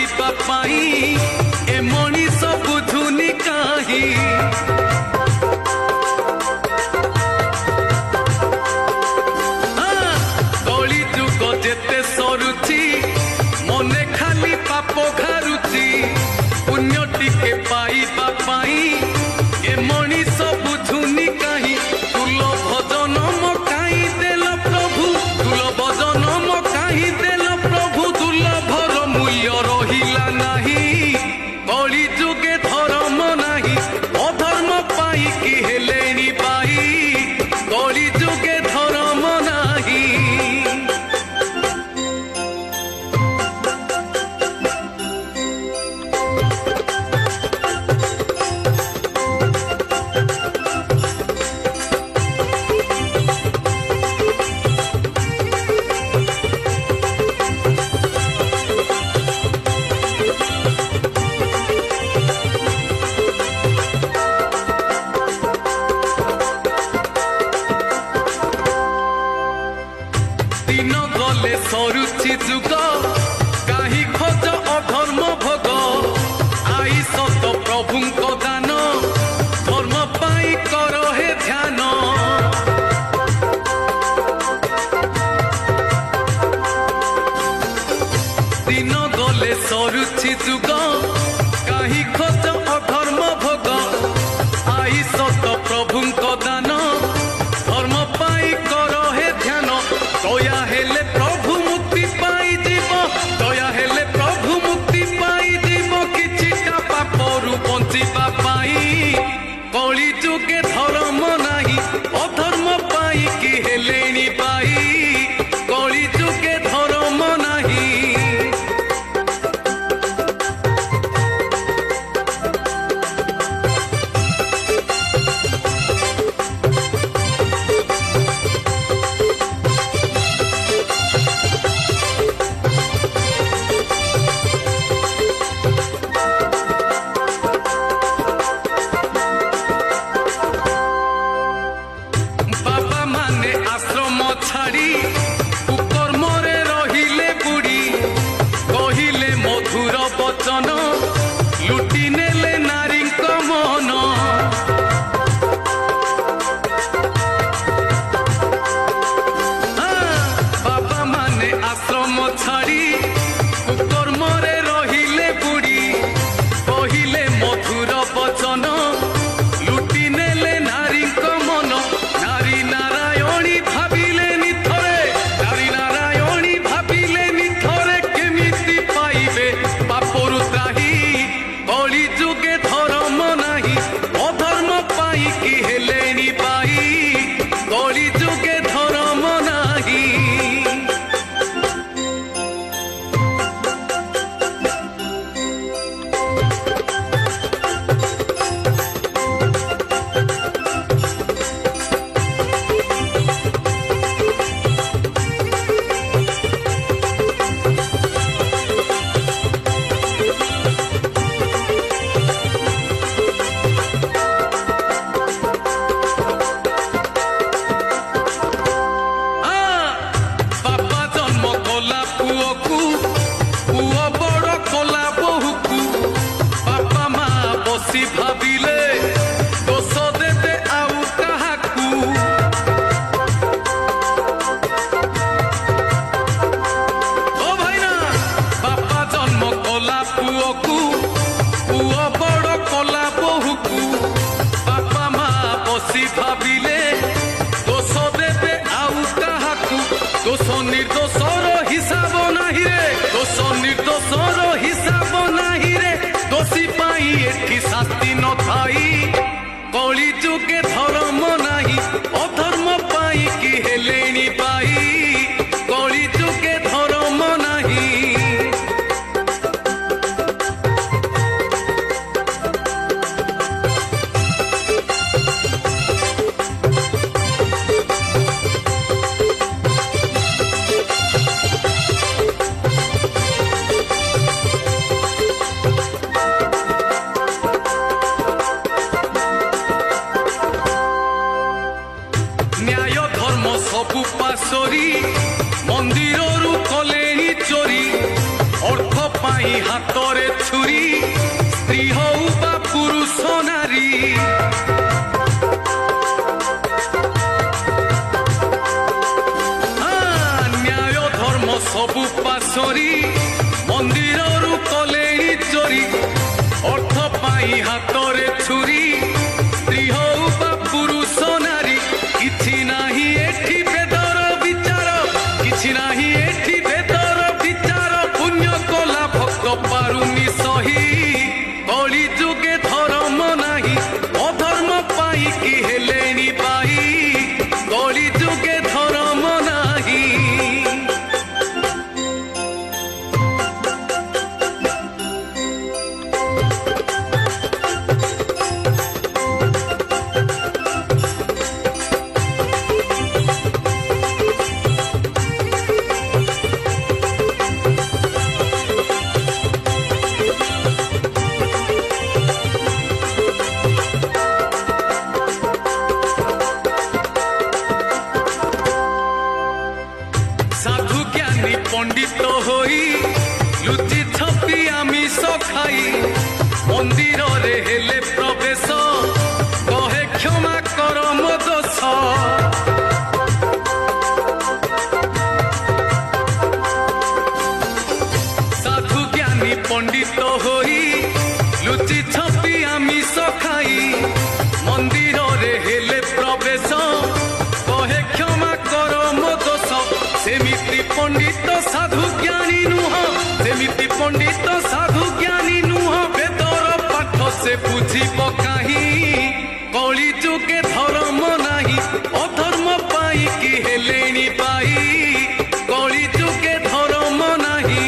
पाइबा पाई ए मनीष बुझुनी काहि कली जुग जेते सरुची मने खाली पाप घारुची पुण्य टिके पाइबा पाई ए मनीष बुझुनी काहि तुल भजन मकाई देल प्रभु तुल भजन मकाई देल प्रभु दुर्लभर मूल्य रहिला नाही कली जुगे धर्म नाही अधर्म पाई कि हेलेनी पाई कली जुगे धर्म नाही दिन गले सरुची जुग काहि खोज अधर्म भोग आई सत प्रभुंको दान धर्म पाई कर हे ध्यान दिन गले सरुची जुग काहि खोज अधर्म भोग आई सत प्रभुंको दान धर्म पाई कर हे ध्यान दया हेले प्रभु मुक्ति पाई जीव दया हेले प्रभु मुक्ति पाई जीव किछिटा पापरु बंचिबा पाई कली जुगे धर्म नाही अधर्म पाई कि हेलेनी पाई कली जुगे धर्म नाही बाबा माने आश्रम छाड़ी कुकर्मरे रहिले बुड़ी कहिले मधुर वचन लुटी नेले नारी मन बाबा माने आश्रम छाड़ी कुकर्मरे रहिले बुड़ी कहिले मधुर वचन लुटी नेले नारी मन नारी नारायणी भाविले निथरे नारी नारायणी भाविले निथरे केमिति पाइबे पापरु त्राही कली जुगे धर्म नाही अधर्म पाई कि हेलेनी पाई कली जुगे धर्म नाही बापा जन्म कला पुओकु पुओ बड़ कला बहुकु बापा माँ बसी भाविले दोष देते आउ काहाकु ओ भाईना बापा जन्म कला पुओकु पुओ बड़ कला बहुकु बापा माँ बसी भाविले दोष देते आउ काहाकु दोष निर्दोषर हिसाब नाही रे दोष निर्दोषर हिसाब नाही रे दोषी पाई एठी शास्ति न थाई कली जुगे धर्म नाही अधर्म पाई कि हेलेनी पाई कली जुगे धर्म नाही सबु पासरी मंदिररू कलेनी चोरी अर्थ ପାଇଁ ହାତରେ ଛୁରୀ ସ୍ତ୍ରୀ ହଉ ବା ପୁରୁଷ ନାରୀ ନ୍ୟାୟ ଧର୍ମ ସବୁ ପାଶୋରି ମନ୍ଦିରରୁ କଲେଣି ଚୋରି ଅର୍ଥ ପାଇଁ ହାତରେ ଛୁରୀ ସ୍ତ୍ରୀ ହଉ ବା ପୁରୁଷ ନାରୀ କିଛି ନାହିଁ ଏଠି ବେଦର ବିଚାର କିଛି ନାହିଁ ଏଠି ବେଦର ବିଚାର ପୁଣ୍ୟ କଲା ଭକ୍ତ ପାରୁନି ସହି କଳି ଯୁଗେ ଧର୍ମ ନାହିଁ ଅଧର୍ମ ପାଇଁ କି ହେଲେଣି ବାଇ କଳି ଯୁଗେ ଧର୍ମ ନାହିଁ সাধু জ্ঞানী পণ্ডিত হই লুচি ছপি আমিষ খাই মন্দিরে হেলে প্রবেশ কহে ক্ষমা কর মো দোষ সাধু জ্ঞানী পণ্ডিত হই লুচি ছপি আমিষ খাই মন্দিরে হেলে প্রবেশ কহে ক্ষমা কর মো দোষ সেমিতি পণ্ডিত সাধু জ্ঞানী নুহ সেমিতি পণ্ডিত সাধু জ্ঞানী নুহ বেদর পাঠ সে বুঝিব কাহি কলি যুগে ধর্ম নাহি অধর্ম পাই কি হেলেনি পাই কলি যুগে ধর্ম নাহি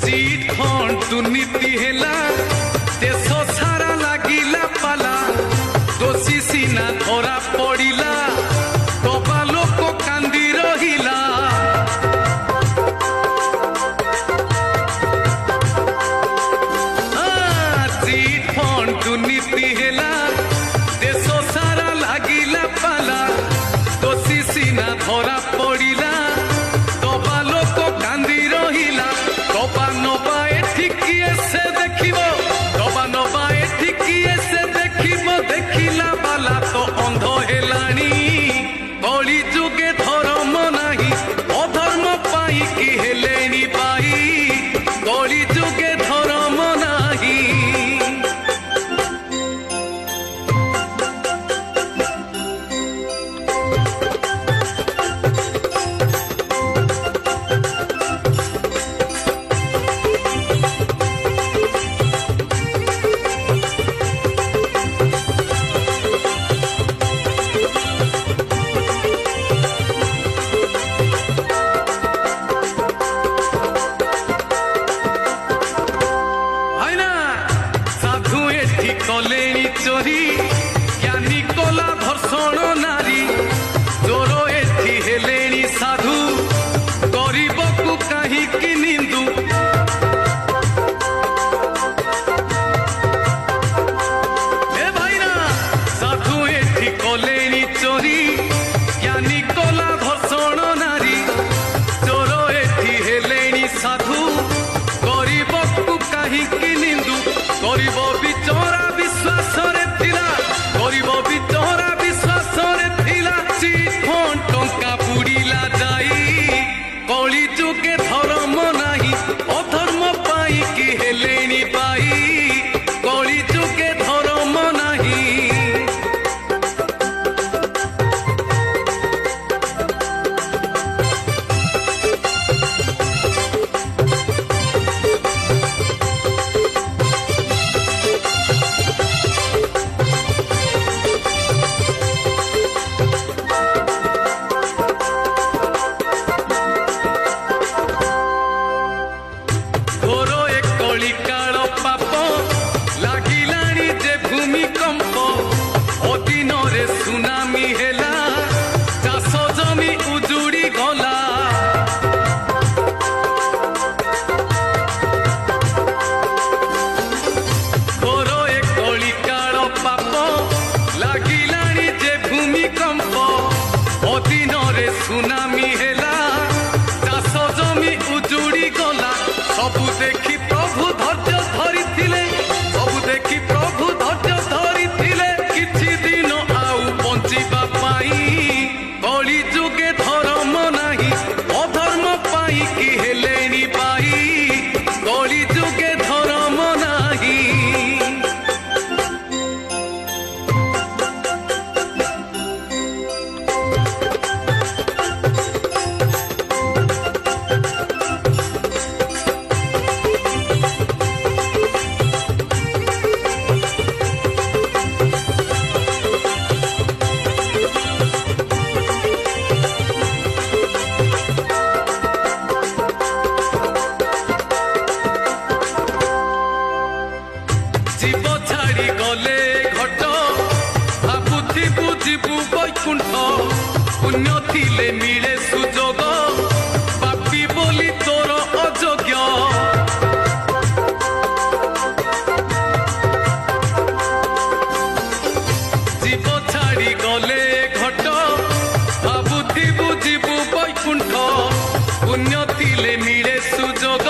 চিট খণ্ড দুর্নীতি হেলা দেশ সারা লাগিলা পালা দোষী সিনা ধরা পড়িলা দবা লোক কান্দি রহিলা চিট খণ্ড দুর্নীতি হেলা দেশ সারা লাগিলা পালা দোষী সিনা ধরা পড়িলা দবা লোক কান্দি রহিলা দবা নবা এঠি কিয়ে সে দেখিব দবা নবা এঠি কিয়ে সে দেখিব দেখিলা বালা তো অন্ধ হেলানি কলি যুগে ধর্ম নাহি অধর্ম পাই কি হেলেনি পাই কলি যুগে ধর্ম নাহি কলেনি চোরি জ্ঞানী কলা ধর্ষণ নারী চোর এথি হেলেনি সাধু গরিবকু কাহিকি নিন্দু এ ভাইরা সাধু এথি কলেনি চোরি জ্ঞানী কলা ধর্ষণ নারী চোর এথি হেলেনি সাধু গরিবকু কাহিকি নিন্দু গরিব বিচরা বিশ্বাসরে ଥିଲା ଗରିବ ବିଚରା ବିଶ୍ୱାସରେ सबु देखी प्रभु धैर्य धरी थिले सबु देखी प्रभु धैर्य धरी थिले किछि दिन आउ बंचिबा पाई कली जुगे धर्म नाही अधर्म पाई कि हेलेनी पाई कली जुगे धर्म नाही जीव छाड़ी गले घट भाबुथिबु जीवु बैकुंठ पुण्य थिले मिले सुजोग पापी बोली तोर अयोग्य जीव छाड़ी गले घट भाबुथिबु जीवु बैकुंठ पुण्य थिले मिले सुजोग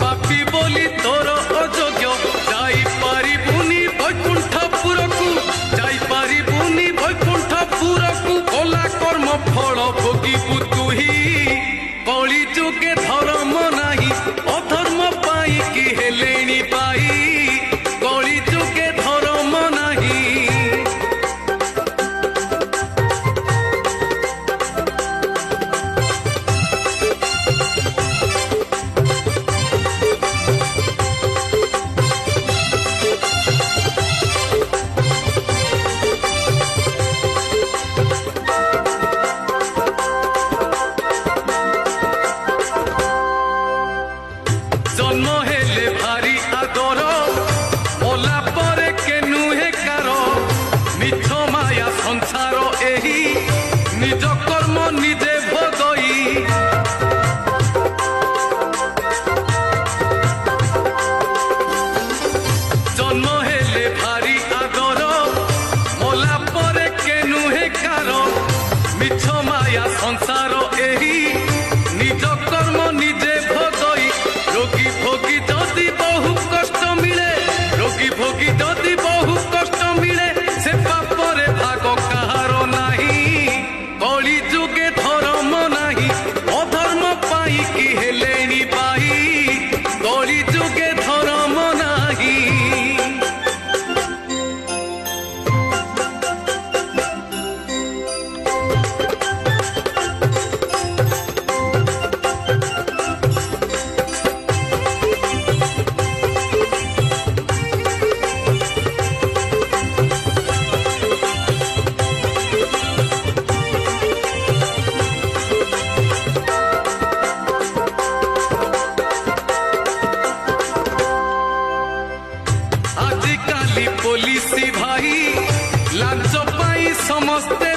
पापी बोली तोर अयोग्य जाई पारिबुनी बैकुंठपुरकु जाई पारिबुनी बैकुंठपुरकु भला कर्म फल भोगिबु तुही कली जुगे धर्म नाही अधर्म पाई कि हेलेनी पाई कली जुगे धर्म नाही जन्म हेले भारी आदर ओला परे के नुहे कार मिछ माया संसार एही निज कर्म निजे भोगई जन्म हेले भारी आदर ओला परे के नुहे कार मिछ माया संसार एही निज कर्म निजे भोगई रोगी भोगी जदि बहु कष्ट मिले रोगी भोगी जदि बहु कष्ट मिले से पापरे भाग कहार नाही कली जुगे धर्म नाही अधर्म पाई कि हेलेनी पाई कली जुगे धर्म नाही आजिकाली पुलिस भाई लांच पाई समस्ते